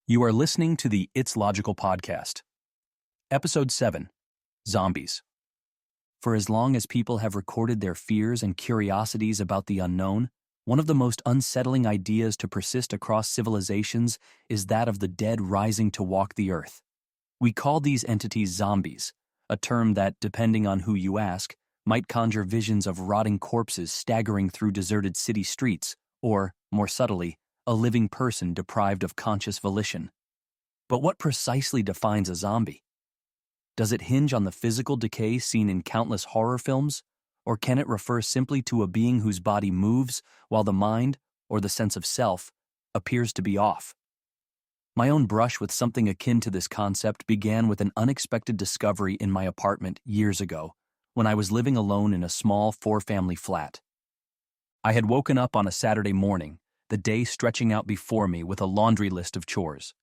You are listening to the It's Logical podcast. Episode 7, Zombies. For as long as people have recorded their fears and curiosities about the unknown, one of the most unsettling ideas to persist across civilizations is that of the dead rising to walk the earth. We call these entities zombies, a term that, depending on who you ask, might conjure visions of rotting corpses staggering through deserted city streets, or, more subtly, a living person deprived of conscious volition. But what precisely defines a zombie? Does it hinge on the physical decay seen in countless horror films, or can it refer simply to a being whose body moves while the mind, or the sense of self, appears to be off? My own brush with something akin to this concept began with an unexpected discovery in my apartment years ago, when I was living alone in a small four-family flat. I had woken up on a Saturday morning, the day stretching out before me with a laundry list of chores.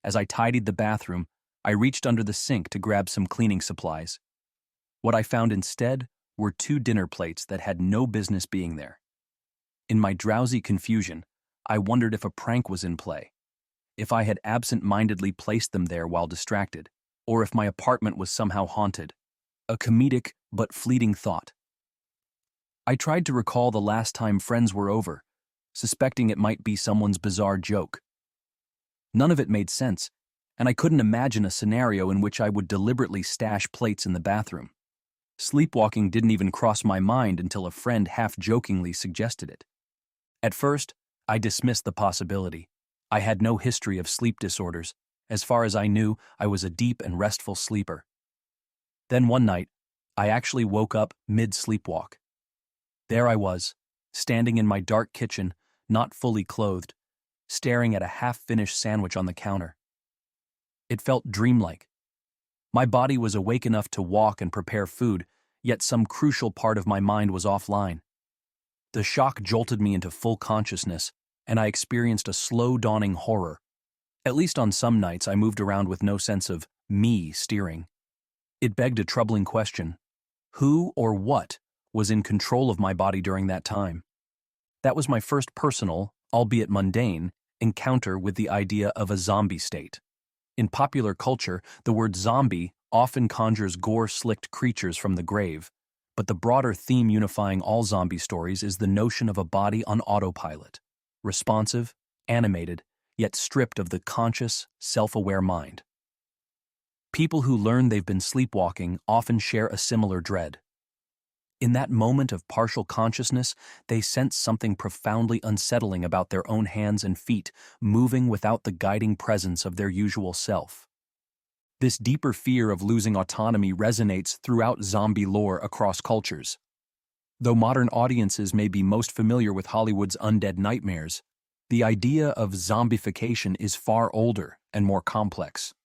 As I tidied the bathroom, I reached under the sink to grab some cleaning supplies. What I found instead were 2 dinner plates that had no business being there. In my drowsy confusion, I wondered if a prank was in play, if I had absent-mindedly placed them there while distracted, or if my apartment was somehow haunted. A comedic but fleeting thought. I tried to recall the last time friends were over, suspecting it might be someone's bizarre joke. None of it made sense, and I couldn't imagine a scenario in which I would deliberately stash plates in the bathroom. Sleepwalking didn't even cross my mind until a friend half-jokingly suggested it. At first, I dismissed the possibility. I had no history of sleep disorders. As far as I knew, I was a deep and restful sleeper. Then one night, I actually woke up mid-sleepwalk. There I was, standing in my dark kitchen, not fully clothed, staring at a half-finished sandwich on the counter. It felt dreamlike. My body was awake enough to walk and prepare food, yet some crucial part of my mind was offline. The shock jolted me into full consciousness, and I experienced a slow-dawning horror. At least on some nights I moved around with no sense of me steering. It begged a troubling question. Who or what was in control of my body during that time? That was my first personal, albeit mundane, encounter with the idea of a zombie state. In popular culture, the word zombie often conjures gore-slicked creatures from the grave, but the broader theme unifying all zombie stories is the notion of a body on autopilot, responsive, animated, yet stripped of the conscious, self-aware mind. People who learn they've been sleepwalking often share a similar dread. In that moment of partial consciousness, they sense something profoundly unsettling about their own hands and feet, moving without the guiding presence of their usual self. This deeper fear of losing autonomy resonates throughout zombie lore across cultures. Though modern audiences may be most familiar with Hollywood's undead nightmares, the idea of zombification is far older and more complex.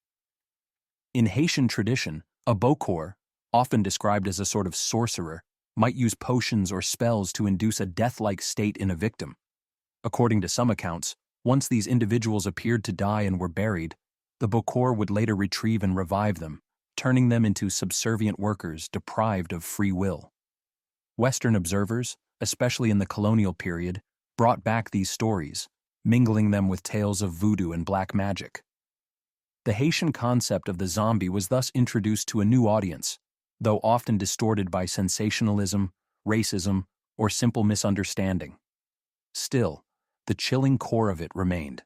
In Haitian tradition, a bokor, often described as a sort of sorcerer, might use potions or spells to induce a death-like state in a victim. According to some accounts, once these individuals appeared to die and were buried, the bokor would later retrieve and revive them, turning them into subservient workers deprived of free will. Western observers, especially in the colonial period, brought back these stories, mingling them with tales of voodoo and black magic. The Haitian concept of the zombie was thus introduced to a new audience, though often distorted by sensationalism, racism, or simple misunderstanding. Still, the chilling core of it remained.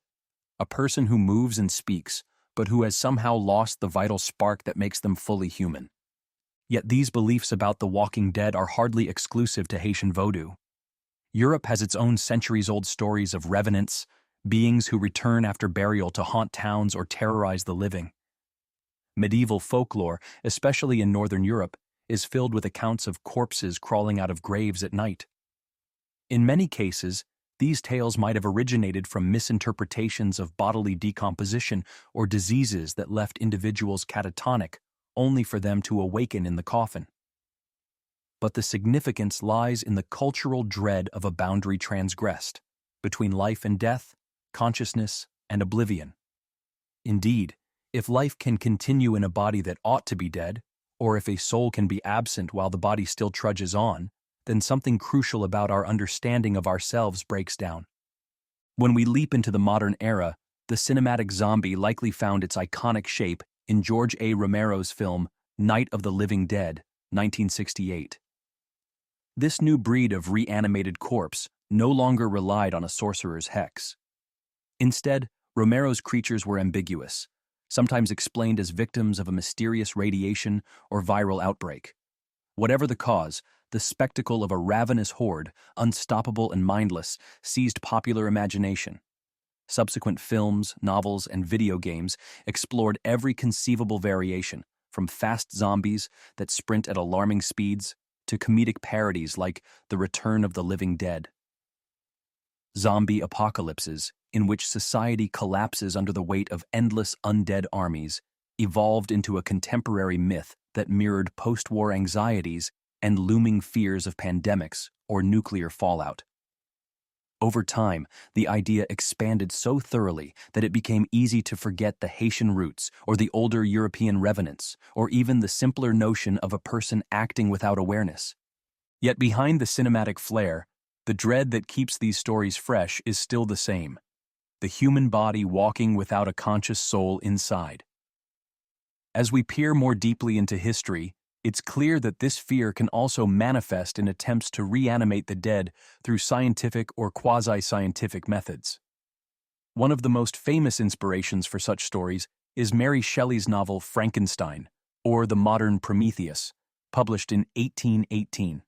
A person who moves and speaks, but who has somehow lost the vital spark that makes them fully human. Yet these beliefs about the walking dead are hardly exclusive to Haitian Voodoo. Europe has its own centuries-old stories of revenants, beings who return after burial to haunt towns or terrorize the living. Medieval folklore, especially in Northern Europe, is filled with accounts of corpses crawling out of graves at night. In many cases, these tales might have originated from misinterpretations of bodily decomposition or diseases that left individuals catatonic, only for them to awaken in the coffin. But the significance lies in the cultural dread of a boundary transgressed, between life and death, consciousness and oblivion. Indeed, if life can continue in a body that ought to be dead, or if a soul can be absent while the body still trudges on, then something crucial about our understanding of ourselves breaks down. When we leap into the modern era, the cinematic zombie likely found its iconic shape in George A. Romero's film Night of the Living Dead, 1968. This new breed of reanimated corpse no longer relied on a sorcerer's hex. Instead, Romero's creatures were ambiguous, sometimes explained as victims of a mysterious radiation or viral outbreak. Whatever the cause, the spectacle of a ravenous horde, unstoppable and mindless, seized popular imagination. Subsequent films, novels, and video games explored every conceivable variation, from fast zombies that sprint at alarming speeds to comedic parodies like The Return of the Living Dead. Zombie apocalypses, in which society collapses under the weight of endless undead armies, evolved into a contemporary myth that mirrored post-war anxieties and looming fears of pandemics or nuclear fallout. Over time, the idea expanded so thoroughly that it became easy to forget the Haitian roots or the older European revenants, or even the simpler notion of a person acting without awareness. Yet behind the cinematic flair, the dread that keeps these stories fresh is still the same: the human body walking without a conscious soul inside. As we peer more deeply into history, it's clear that this fear can also manifest in attempts to reanimate the dead through scientific or quasi-scientific methods. One of the most famous inspirations for such stories is Mary Shelley's novel Frankenstein, or The Modern Prometheus, published in 1818.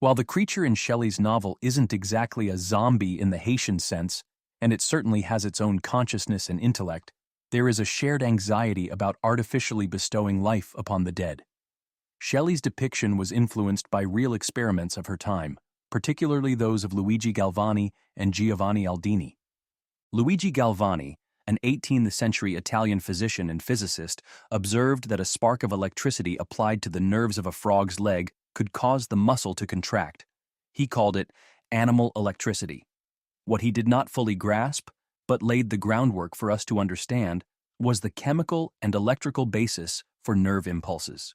While the creature in Shelley's novel isn't exactly a zombie in the Haitian sense, and it certainly has its own consciousness and intellect, there is a shared anxiety about artificially bestowing life upon the dead. Shelley's depiction was influenced by real experiments of her time, particularly those of Luigi Galvani and Giovanni Aldini. Luigi Galvani, an 18th-century Italian physician and physicist, observed that a spark of electricity applied to the nerves of a frog's leg could cause the muscle to contract. He called it animal electricity. What he did not fully grasp, but laid the groundwork for us to understand, was the chemical and electrical basis for nerve impulses.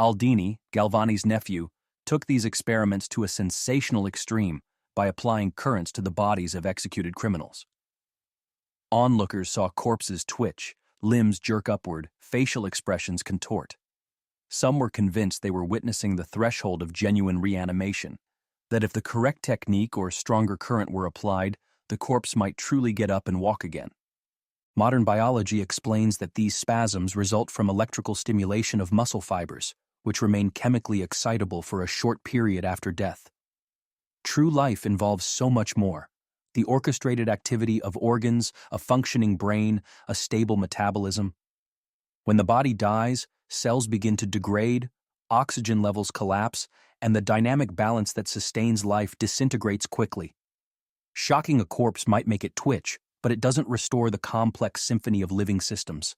Aldini, Galvani's nephew, took these experiments to a sensational extreme by applying currents to the bodies of executed criminals. Onlookers saw corpses twitch, limbs jerk upward, facial expressions contort. Some were convinced they were witnessing the threshold of genuine reanimation, that if the correct technique or stronger current were applied, the corpse might truly get up and walk again. Modern biology explains that these spasms result from electrical stimulation of muscle fibers, which remain chemically excitable for a short period after death. True life involves so much more: the orchestrated activity of organs, a functioning brain, a stable metabolism. When the body dies, cells begin to degrade, oxygen levels collapse, and the dynamic balance that sustains life disintegrates quickly. Shocking a corpse might make it twitch, but it doesn't restore the complex symphony of living systems.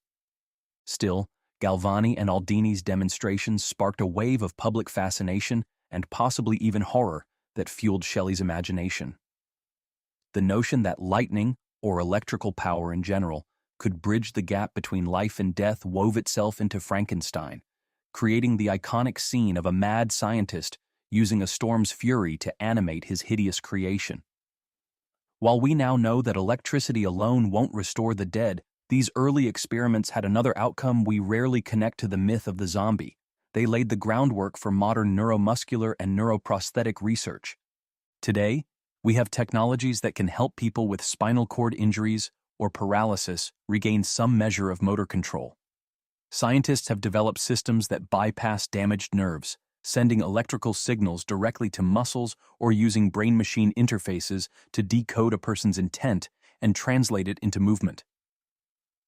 Still, Galvani and Aldini's demonstrations sparked a wave of public fascination and possibly even horror that fueled Shelley's imagination. The notion that lightning, or electrical power in general, could bridge the gap between life and death wove itself into Frankenstein, creating the iconic scene of a mad scientist using a storm's fury to animate his hideous creation. While we now know that electricity alone won't restore the dead, these early experiments had another outcome we rarely connect to the myth of the zombie. They laid the groundwork for modern neuromuscular and neuroprosthetic research. Today, we have technologies that can help people with spinal cord injuries or paralysis regain some measure of motor control. Scientists have developed systems that bypass damaged nerves, sending electrical signals directly to muscles or using brain-machine interfaces to decode a person's intent and translate it into movement.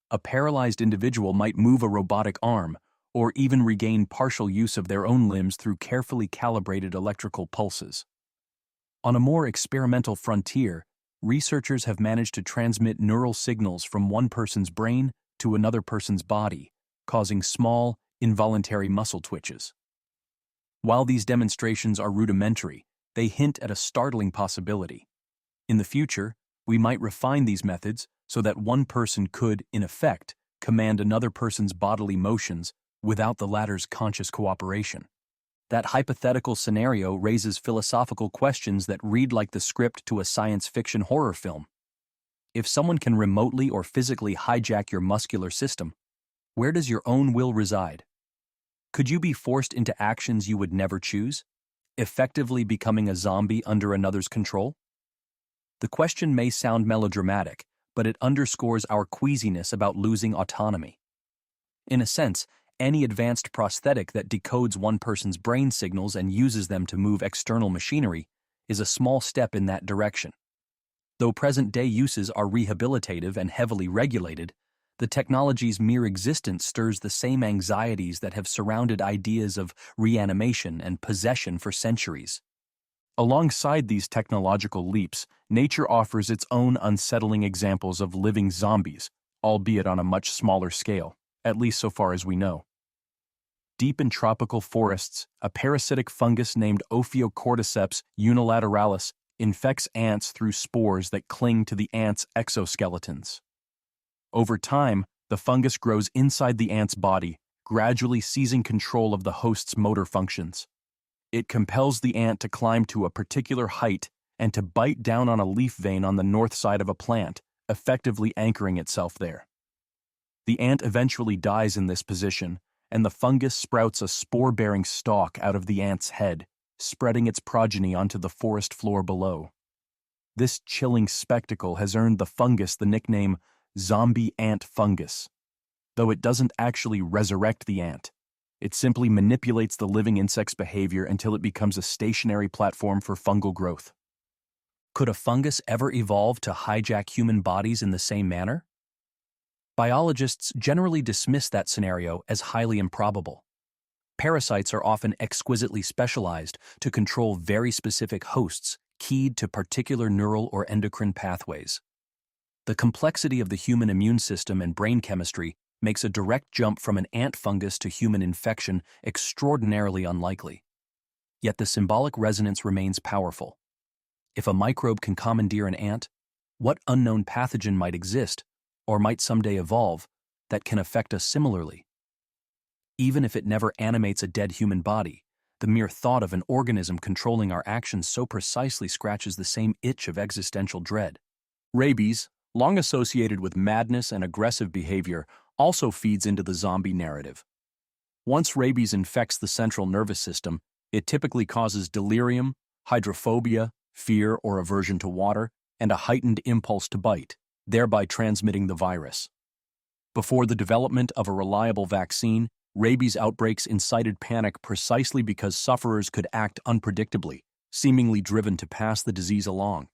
A paralyzed individual might move a robotic arm or even regain partial use of their own limbs through carefully calibrated electrical pulses. On a more experimental frontier, researchers have managed to transmit neural signals from one person's brain to another person's body, causing small, involuntary muscle twitches. While these demonstrations are rudimentary, they hint at a startling possibility. In the future, we might refine these methods so that one person could, in effect, command another person's bodily motions without the latter's conscious cooperation. That hypothetical scenario raises philosophical questions that read like the script to a science fiction horror film. If someone can remotely or physically hijack your muscular system, where does your own will reside? Could you be forced into actions you would never choose, effectively becoming a zombie under another's control? The question may sound melodramatic, but it underscores our queasiness about losing autonomy. In a sense, any advanced prosthetic that decodes one person's brain signals and uses them to move external machinery is a small step in that direction. Though present-day uses are rehabilitative and heavily regulated, the technology's mere existence stirs the same anxieties that have surrounded ideas of reanimation and possession for centuries. Alongside these technological leaps, nature offers its own unsettling examples of living zombies, albeit on a much smaller scale, at least so far as we know. Deep in tropical forests, a parasitic fungus named cordyceps unilateralis infects ants through spores that cling to the ants' exoskeletons. Over time, the fungus grows inside the ant's body, gradually seizing control of the host's motor functions. It compels the ant to climb to a particular height and to bite down on a leaf vein on the north side of a plant, effectively anchoring itself there. The ant eventually dies in this position, and the fungus sprouts a spore-bearing stalk out of the ant's head, spreading its progeny onto the forest floor below. This chilling spectacle has earned the fungus the nickname zombie ant fungus. Though it doesn't actually resurrect the ant, it simply manipulates the living insect's behavior until it becomes a stationary platform for fungal growth. Could a fungus ever evolve to hijack human bodies in the same manner? Biologists generally dismiss that scenario as highly improbable. Parasites are often exquisitely specialized to control very specific hosts keyed to particular neural or endocrine pathways. The complexity of the human immune system and brain chemistry makes a direct jump from an ant fungus to human infection extraordinarily unlikely. Yet the symbolic resonance remains powerful. If a microbe can commandeer an ant, what unknown pathogen might exist, or might someday evolve, that can affect us similarly? Even if it never animates a dead human body, the mere thought of an organism controlling our actions so precisely scratches the same itch of existential dread. Rabies, long associated with madness and aggressive behavior, also feeds into the zombie narrative. Once rabies infects the central nervous system, it typically causes delirium, hydrophobia, fear or aversion to water, and a heightened impulse to bite, thereby transmitting the virus. Before the development of a reliable vaccine, rabies outbreaks incited panic precisely because sufferers could act unpredictably, seemingly driven to pass the disease along.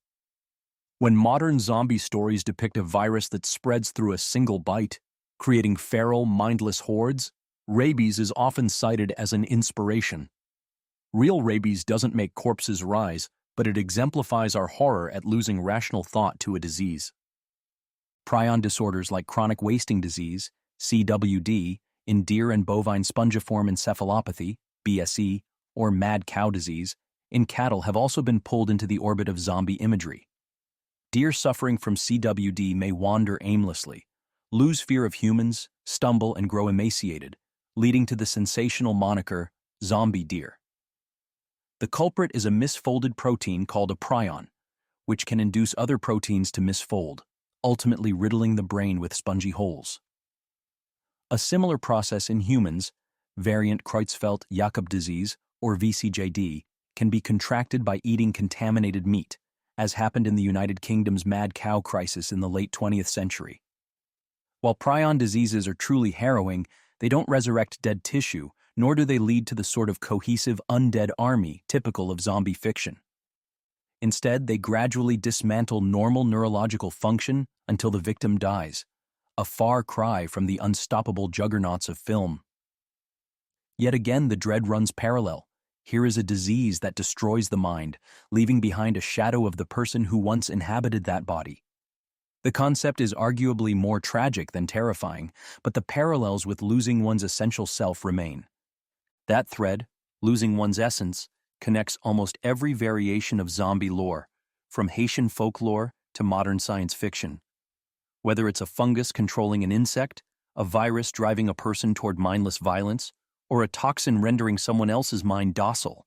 When modern zombie stories depict a virus that spreads through a single bite, creating feral, mindless hordes, rabies is often cited as an inspiration. Real rabies doesn't make corpses rise, but it exemplifies our horror at losing rational thought to a disease. Prion disorders like chronic wasting disease, CWD, in deer and bovine spongiform encephalopathy, BSE, or mad cow disease, in cattle have also been pulled into the orbit of zombie imagery. Deer suffering from CWD may wander aimlessly, lose fear of humans, stumble, and grow emaciated, leading to the sensational moniker, zombie deer. The culprit is a misfolded protein called a prion, which can induce other proteins to misfold, ultimately riddling the brain with spongy holes. A similar process in humans, variant Creutzfeldt-Jakob disease, or VCJD, can be contracted by eating contaminated meat, as happened in the United Kingdom's mad cow crisis in the late 20th century. While prion diseases are truly harrowing, they don't resurrect dead tissue, nor do they lead to the sort of cohesive undead army typical of zombie fiction. Instead, they gradually dismantle normal neurological function until the victim dies, a far cry from the unstoppable juggernauts of film. Yet again, the dread runs parallel. Here is a disease that destroys the mind, leaving behind a shadow of the person who once inhabited that body. The concept is arguably more tragic than terrifying, but the parallels with losing one's essential self remain. That thread, losing one's essence, connects almost every variation of zombie lore, from Haitian folklore to modern science fiction. Whether it's a fungus controlling an insect, a virus driving a person toward mindless violence, or a toxin rendering someone else's mind docile,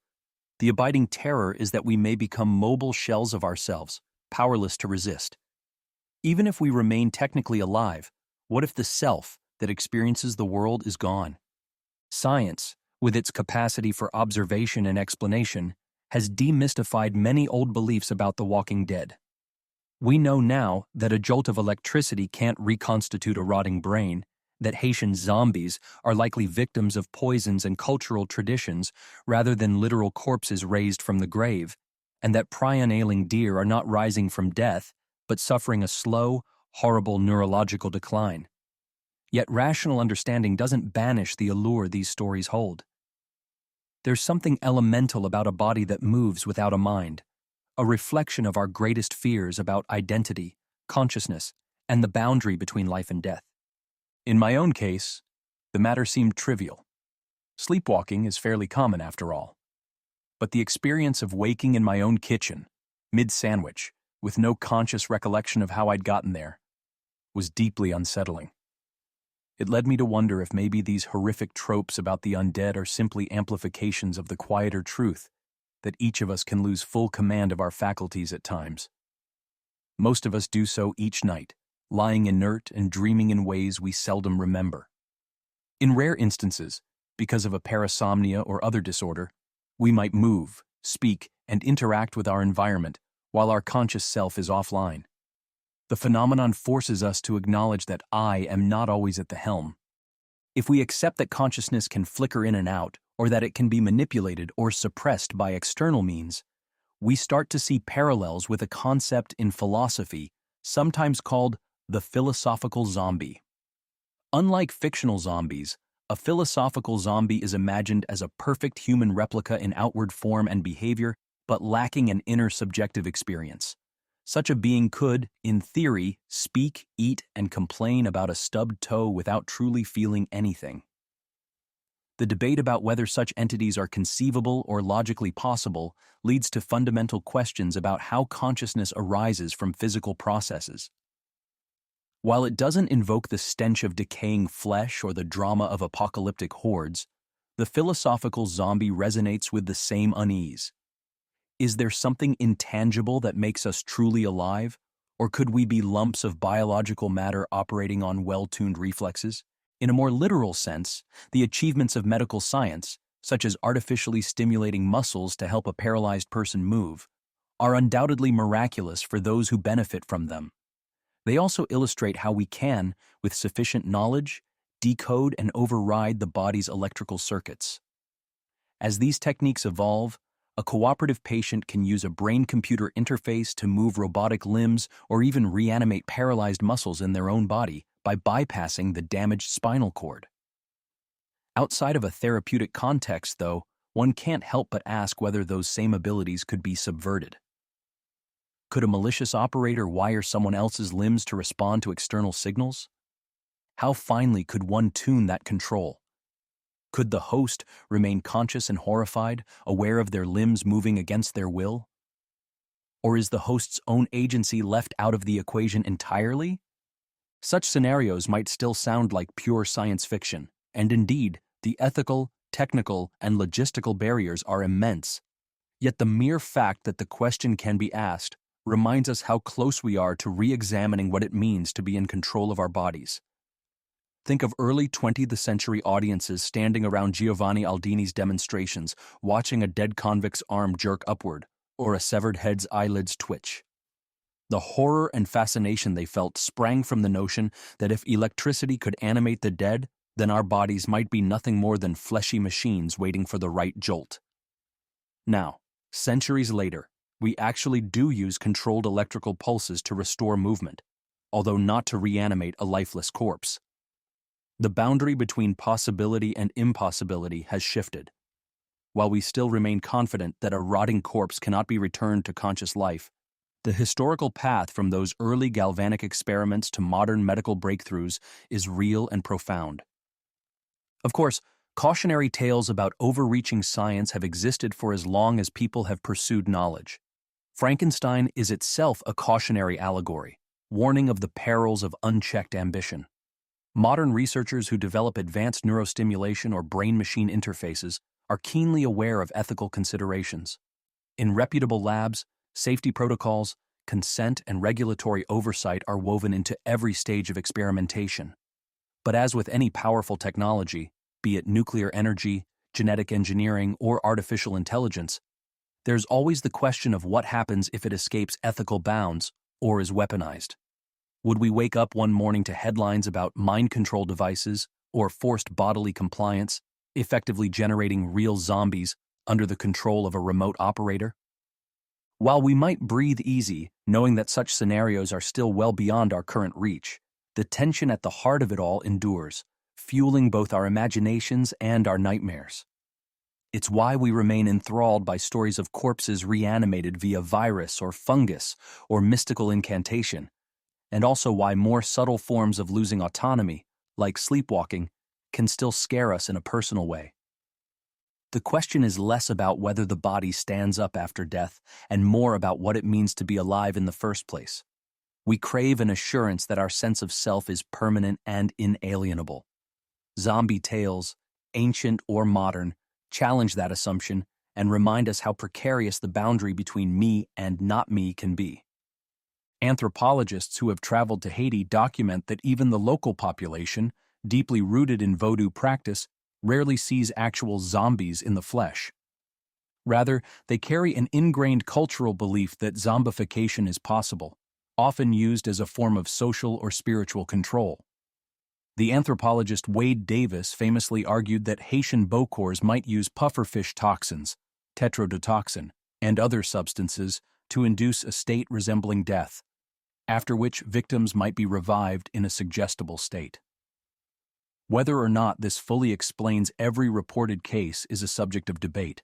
the abiding terror is that we may become mobile shells of ourselves, powerless to resist. Even if we remain technically alive, what if the self that experiences the world is gone? Science, with its capacity for observation and explanation, has demystified many old beliefs about the walking dead. We know now that a jolt of electricity can't reconstitute a rotting brain, that Haitian zombies are likely victims of poisons and cultural traditions rather than literal corpses raised from the grave, and that Prion ailing deer are not rising from death, but suffering a slow, horrible neurological decline. Yet rational understanding doesn't banish the allure these stories hold. There's something elemental about a body that moves without a mind, a reflection of our greatest fears about identity, consciousness, and the boundary between life and death. In my own case, the matter seemed trivial. Sleepwalking is fairly common after all. But the experience of waking in my own kitchen, mid-sandwich, with no conscious recollection of how I'd gotten there, was deeply unsettling. It led me to wonder if maybe these horrific tropes about the undead are simply amplifications of the quieter truth that each of us can lose full command of our faculties at times. Most of us do so each night, lying inert and dreaming in ways we seldom remember. In rare instances, because of a parasomnia or other disorder, we might move, speak, and interact with our environment while our conscious self is offline. The phenomenon forces us to acknowledge that I am not always at the helm. If we accept that consciousness can flicker in and out, or that it can be manipulated or suppressed by external means, we start to see parallels with a concept in philosophy sometimes called the philosophical zombie. Unlike fictional zombies, a philosophical zombie is imagined as a perfect human replica in outward form and behavior, but lacking an inner subjective experience. Such a being could, in theory, speak, eat, and complain about a stubbed toe without truly feeling anything. The debate about whether such entities are conceivable or logically possible leads to fundamental questions about how consciousness arises from physical processes. While it doesn't invoke the stench of decaying flesh or the drama of apocalyptic hordes, the philosophical zombie resonates with the same unease. Is there something intangible that makes us truly alive, or could we be lumps of biological matter operating on well-tuned reflexes? In a more literal sense, the achievements of medical science, such as artificially stimulating muscles to help a paralyzed person move, are undoubtedly miraculous for those who benefit from them. They also illustrate how we can, with sufficient knowledge, decode and override the body's electrical circuits. As these techniques evolve, a cooperative patient can use a brain-computer interface to move robotic limbs or even reanimate paralyzed muscles in their own body by bypassing the damaged spinal cord. Outside of a therapeutic context, though, one can't help but ask whether those same abilities could be subverted. Could a malicious operator wire someone else's limbs to respond to external signals? How finely could one tune that control? Could the host remain conscious and horrified, aware of their limbs moving against their will? Or is the host's own agency left out of the equation entirely? Such scenarios might still sound like pure science fiction, and indeed, the ethical, technical, and logistical barriers are immense. Yet the mere fact that the question can be asked reminds us how close we are to re-examining what it means to be in control of our bodies. Think of early 20th century audiences standing around Giovanni Aldini's demonstrations, watching a dead convict's arm jerk upward, or a severed head's eyelids twitch. The horror and fascination they felt sprang from the notion that if electricity could animate the dead, then our bodies might be nothing more than fleshy machines waiting for the right jolt. Now, centuries later, we actually do use controlled electrical pulses to restore movement, although not to reanimate a lifeless corpse. The boundary between possibility and impossibility has shifted. While we still remain confident that a rotting corpse cannot be returned to conscious life, the historical path from those early galvanic experiments to modern medical breakthroughs is real and profound. Of course, cautionary tales about overreaching science have existed for as long as people have pursued knowledge. Frankenstein is itself a cautionary allegory, warning of the perils of unchecked ambition. Modern researchers who develop advanced neurostimulation or brain-machine interfaces are keenly aware of ethical considerations. In reputable labs, safety protocols, consent, and regulatory oversight are woven into every stage of experimentation. But as with any powerful technology, be it nuclear energy, genetic engineering, or artificial intelligence, there's always the question of what happens if it escapes ethical bounds or is weaponized. Would we wake up one morning to headlines about mind control devices or forced bodily compliance, effectively generating real zombies under the control of a remote operator? While we might breathe easy, knowing that such scenarios are still well beyond our current reach, the tension at the heart of it all endures, fueling both our imaginations and our nightmares. It's why we remain enthralled by stories of corpses reanimated via virus or fungus or mystical incantation, and also why more subtle forms of losing autonomy, like sleepwalking, can still scare us in a personal way. The question is less about whether the body stands up after death and more about what it means to be alive in the first place. We crave an assurance that our sense of self is permanent and inalienable. Zombie tales, ancient or modern, challenge that assumption and remind us how precarious the boundary between me and not me can be. Anthropologists who have traveled to Haiti document that even the local population, deeply rooted in Voodoo practice, rarely sees actual zombies in the flesh. Rather, they carry an ingrained cultural belief that zombification is possible, often used as a form of social or spiritual control. The anthropologist Wade Davis famously argued that Haitian bokors might use pufferfish toxins, tetrodotoxin, and other substances to induce a state resembling death, after which victims might be revived in a suggestible state. Whether or not this fully explains every reported case is a subject of debate,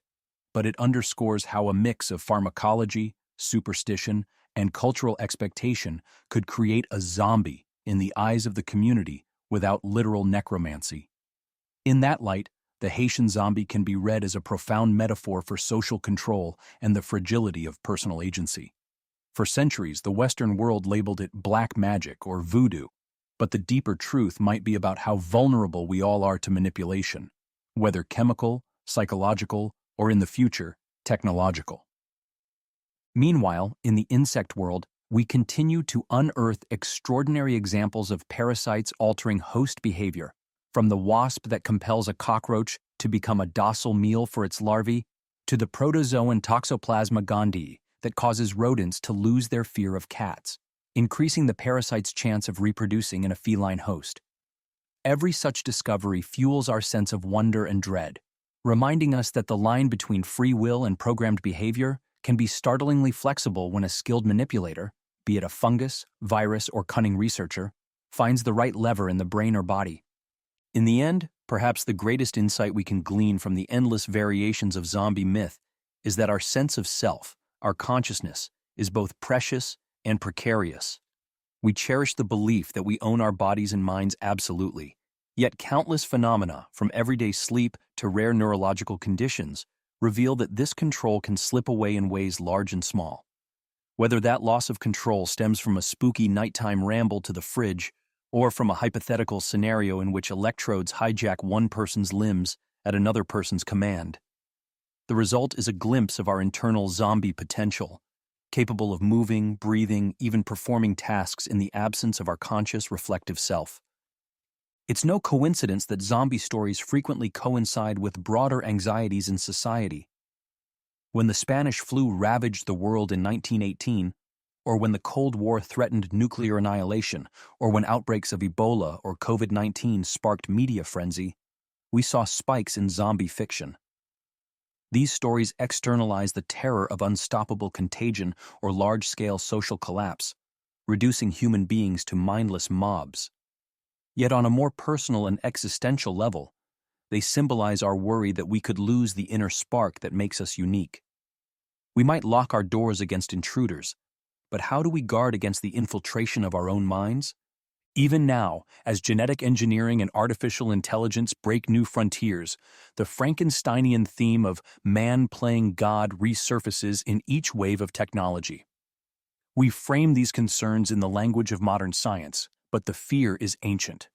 but it underscores how a mix of pharmacology, superstition, and cultural expectation could create a zombie in the eyes of the community without literal necromancy. In that light, the Haitian zombie can be read as a profound metaphor for social control and the fragility of personal agency. For centuries, the Western world labeled it black magic or voodoo, but the deeper truth might be about how vulnerable we all are to manipulation, whether chemical, psychological, or in the future, technological. Meanwhile, in the insect world, we continue to unearth extraordinary examples of parasites altering host behavior, from the wasp that compels a cockroach to become a docile meal for its larvae, to the protozoan Toxoplasma gondii that causes rodents to lose their fear of cats, increasing the parasite's chance of reproducing in a feline host. Every such discovery fuels our sense of wonder and dread, reminding us that the line between free will and programmed behavior can be startlingly flexible when a skilled manipulator, be it a fungus, virus, or cunning researcher, finds the right lever in the brain or body. In the end, perhaps the greatest insight we can glean from the endless variations of zombie myth is that our sense of self, our consciousness, is both precious and precarious. We cherish the belief that we own our bodies and minds absolutely, yet countless phenomena, from everyday sleep to rare neurological conditions, reveal that this control can slip away in ways large and small. Whether that loss of control stems from a spooky nighttime ramble to the fridge, or from a hypothetical scenario in which electrodes hijack one person's limbs at another person's command. The result is a glimpse of our internal zombie potential, capable of moving, breathing, even performing tasks in the absence of our conscious, reflective self. It's no coincidence that zombie stories frequently coincide with broader anxieties in society. When the Spanish flu ravaged the world in 1918, or when the Cold War threatened nuclear annihilation, or when outbreaks of Ebola or COVID-19 sparked media frenzy, we saw spikes in zombie fiction. These stories externalize the terror of unstoppable contagion or large-scale social collapse, reducing human beings to mindless mobs. Yet on a more personal and existential level, they symbolize our worry that we could lose the inner spark that makes us unique. We might lock our doors against intruders, but how do we guard against the infiltration of our own minds? Even now, as genetic engineering and artificial intelligence break new frontiers, the Frankensteinian theme of man playing God resurfaces in each wave of technology. We frame these concerns in the language of modern science, but the fear is ancient.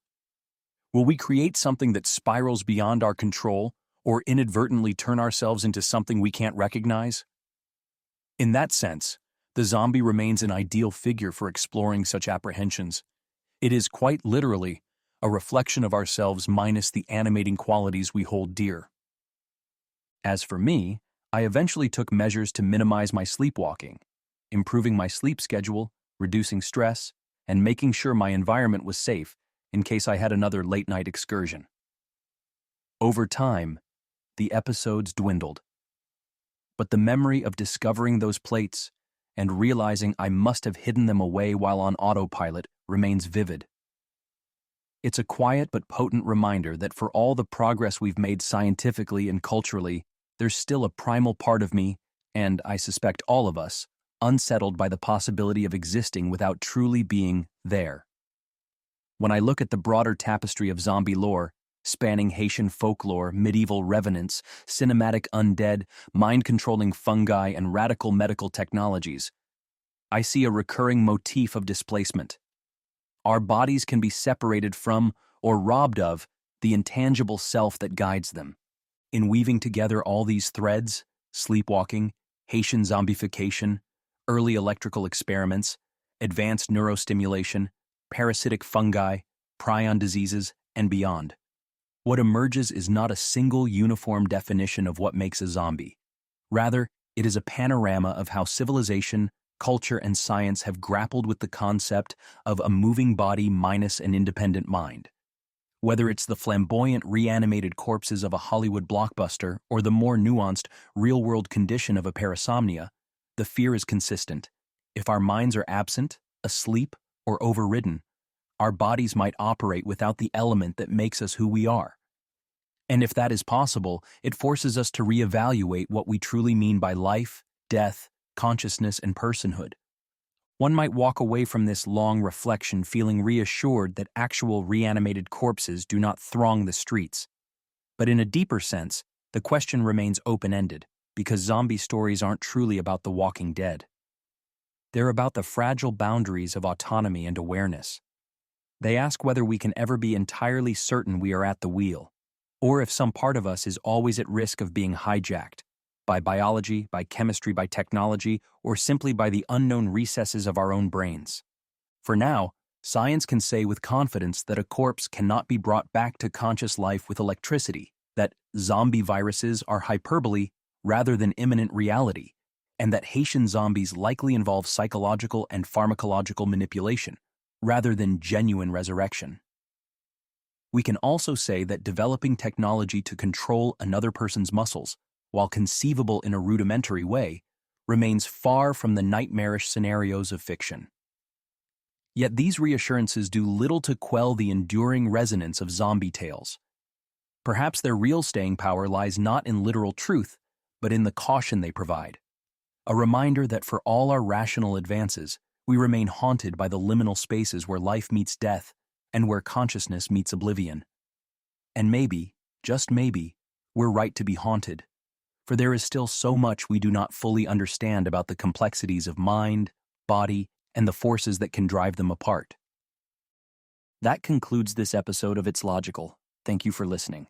Will we create something that spirals beyond our control, or inadvertently turn ourselves into something we can't recognize? In that sense, the zombie remains an ideal figure for exploring such apprehensions. It is quite literally a reflection of ourselves minus the animating qualities we hold dear. As for me, I eventually took measures to minimize my sleepwalking, improving my sleep schedule, reducing stress, and making sure my environment was safe in case I had another late-night excursion. Over time, the episodes dwindled. But the memory of discovering those plates and realizing I must have hidden them away while on autopilot remains vivid. It's a quiet but potent reminder that for all the progress we've made scientifically and culturally, there's still a primal part of me, and I suspect all of us, unsettled by the possibility of existing without truly being there. When I look at the broader tapestry of zombie lore, spanning Haitian folklore, medieval revenants, cinematic undead, mind-controlling fungi, and radical medical technologies, I see a recurring motif of displacement. Our bodies can be separated from, or robbed of, the intangible self that guides them. In weaving together all these threads, sleepwalking, Haitian zombification, early electrical experiments, advanced neurostimulation, parasitic fungi, prion diseases, and beyond, what emerges is not a single uniform definition of what makes a zombie. Rather, it is a panorama of how civilization, culture, and science have grappled with the concept of a moving body minus an independent mind. Whether it's the flamboyant reanimated corpses of a Hollywood blockbuster or the more nuanced real-world condition of a parasomnia, the fear is consistent. If our minds are absent, asleep, or overridden, our bodies might operate without the element that makes us who we are. And if that is possible, it forces us to reevaluate what we truly mean by life, death, consciousness, and personhood. One might walk away from this long reflection feeling reassured that actual reanimated corpses do not throng the streets. But in a deeper sense, the question remains open-ended, because zombie stories aren't truly about the walking dead. They're about the fragile boundaries of autonomy and awareness. They ask whether we can ever be entirely certain we are at the wheel, or if some part of us is always at risk of being hijacked by biology, by chemistry, by technology, or simply by the unknown recesses of our own brains. For now, science can say with confidence that a corpse cannot be brought back to conscious life with electricity, that zombie viruses are hyperbole rather than imminent reality, and that Haitian zombies likely involve psychological and pharmacological manipulation, rather than genuine resurrection. We can also say that developing technology to control another person's muscles, while conceivable in a rudimentary way, remains far from the nightmarish scenarios of fiction. Yet these reassurances do little to quell the enduring resonance of zombie tales. Perhaps their real staying power lies not in literal truth, but in the caution they provide. A reminder that for all our rational advances, we remain haunted by the liminal spaces where life meets death and where consciousness meets oblivion. And maybe, just maybe, we're right to be haunted, for there is still so much we do not fully understand about the complexities of mind, body, and the forces that can drive them apart. That concludes this episode of It's Logical. Thank you for listening.